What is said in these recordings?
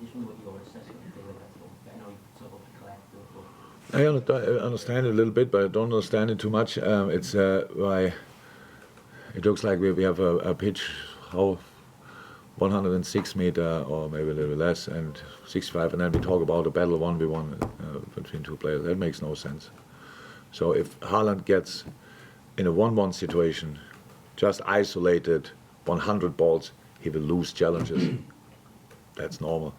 just wonder what your assessment is of that stuff. I know you talk about the collective, but I understand it a little bit, but I don't understand it too much. It's why it looks like we have a pitch, how 106 meter or maybe a little less, and 65, and then we talk about a battle 1v1 between two players. That makes no sense. So if Haaland gets in a 1-1 situation, just isolated 100 balls, he will lose challenges. That's normal.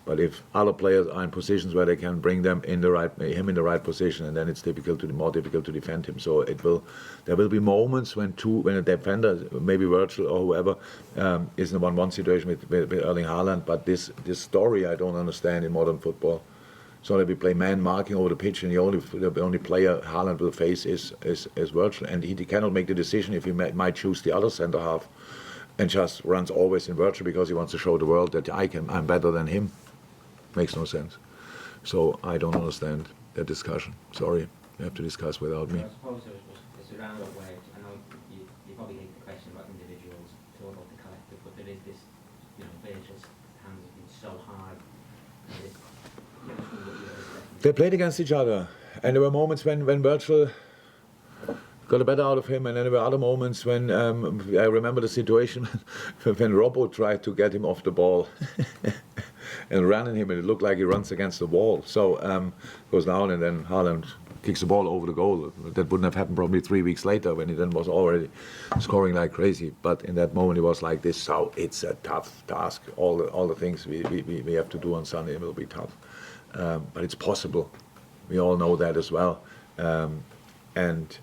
But if other players are in positions where they can bring him in the right position, and then it's more difficult to defend him. So there will be moments when a defender, maybe Virgil or whoever, is in a 1-1 situation with Erling Haaland. But this story I don't understand in modern football. So that we play man marking over the pitch, and the only player Haaland will face is Virgil, and he cannot make the decision if he might choose the other centre half, and just runs always in Virgil because he wants to show the world that I'm better than him. Makes no sense. So I don't understand that discussion. Sorry, you have to discuss without me. I suppose it's a roundabout way. I know you probably hate the question about individuals, talk about the collective, but there is this, Virgil's hands have been so hard. They played against each other, and there were moments when Virgil got a better out of him, and then there were other moments when I remember the situation when Robbo tried to get him off the ball and ran in him, and it looked like he runs against the wall. So goes down, and then Haaland kicks the ball over the goal. That wouldn't have happened probably 3 weeks later when he then was already scoring like crazy. But in that moment, he was like this. So it's a tough task. All the things we have to do on Sunday will be tough. But it's possible. We all know that as well. And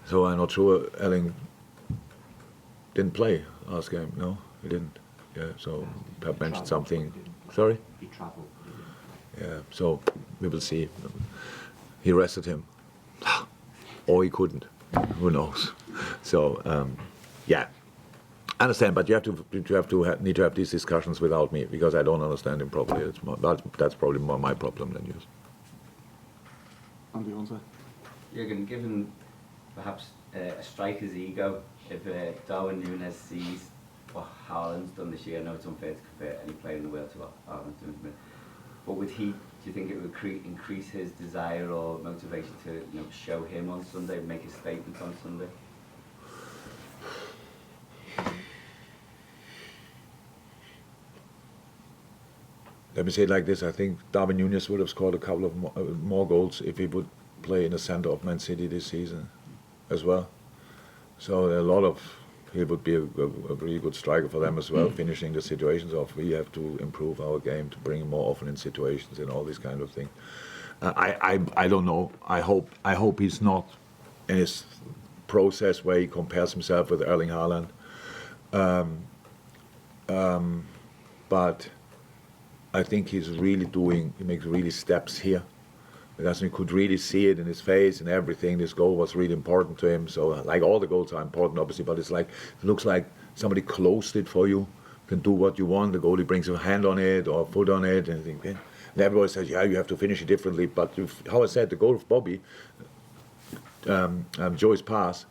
so I'm not sure Erling didn't play last game. No, he didn't. Yeah, so Pep mentioned something. Sorry? He travelled. Yeah, so we will see. He rested him. Or he couldn't. Who knows? So, yeah. I understand, but you need to have these discussions without me, because I don't understand him properly. That's probably more my problem than yours. Andy, you want to? Jürgen, given perhaps a striker's ego, if Darwin Nunez sees what Haaland's done this year, I know it's unfair to compare any player in the world to what Haaland's doing, but do you think it would increase his desire or motivation to show him on Sunday, make a statement on Sunday? Let me say it like this: I think Darwin Nunez would have scored a couple of more goals if he would play in the center of Man City this season as well. So he would be a really good striker for them as well, finishing the situations off. We have to improve our game to bring him more often in situations and all these kind of things. I don't know. I hope he's not in his process where he compares himself with Erling Haaland. But I think he makes really steps here. Because he could really see it in his face and everything. This goal was really important to him. So, like all the goals are important, obviously, but it looks like somebody closed it for you, can do what you want. The goalie brings a hand on it or foot on it, and everybody says, yeah, you have to finish it differently. But how I said, the goal of Bobby, Joey's pass,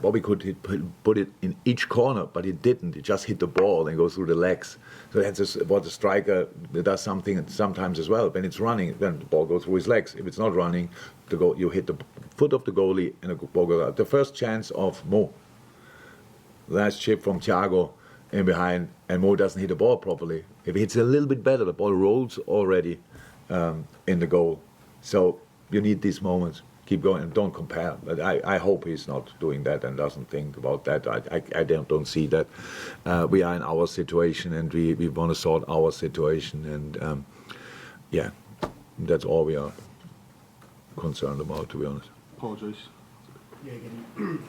Bobby could put it in each corner, but he didn't. He just hit the ball and goes through the legs. So that's what the striker does sometimes as well. When it's running, then the ball goes through his legs. If it's not running, you hit the foot of the goalie and the ball goes out. The first chance of Mo, last chip from Thiago in behind, and Mo doesn't hit the ball properly. If he hits a little bit better, the ball rolls already in the goal. So you need these moments. Keep going and don't compare. But I hope he's not doing that and doesn't think about that. I don't see that. We are in our situation, and we want to sort our situation, and yeah, that's all we are concerned about, to be honest. Apologise. Yeah, you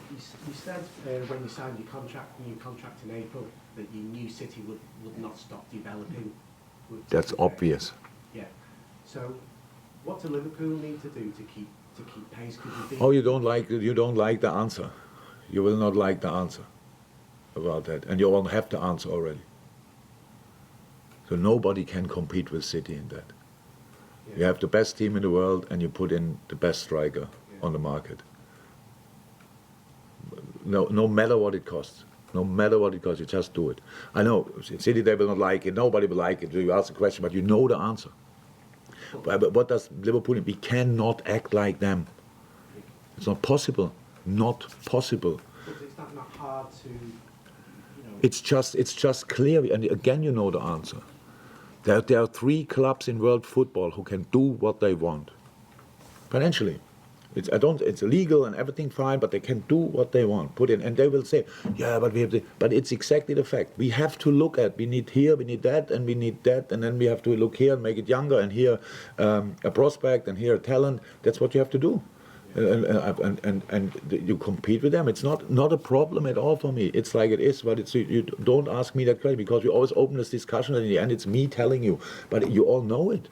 said when you signed your new contract in April that you knew City would not stop developing. That's obvious. Yeah. So, what do Liverpool need to do to keep pace? Oh, you don't like the answer. You will not like the answer about that, and you won't have the answer already. So nobody can compete with City in that. Yeah. You have the best team in the world, and you put in the best striker on the market. No matter what it costs. No matter what it costs, you just do it. I know, City, they will not like it, nobody will like it. You ask the question, but you know the answer. But what does Liverpool, we cannot act like them. It's not possible. Not possible. But is that not hard to, you know... It's just clear, and again you know the answer. There are 3 clubs in world football who can do what they want. Financially. It's illegal and everything fine, but they can do what they want. Put in, and they will say, yeah, but we have to, but it's exactly the fact. We have to look at, we need here, we need that, and we need that, and then we have to look here and make it younger, and here a prospect, and here a talent. That's what you have to do. And you compete with them. It's not a problem at all for me. It's like it is, but it's, you don't ask me that question, because we always open this discussion, and in the end it's me telling you. But you all know it.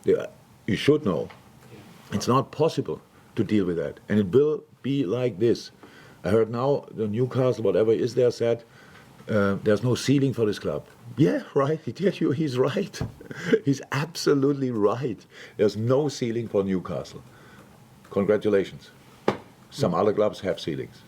You should know. It's not possible to deal with that, and it will be like this. I heard now the Newcastle, whatever is there, said there's no ceiling for this club. Yeah, right. He's right. He's absolutely right. There's no ceiling for Newcastle. Congratulations. Some other clubs have ceilings.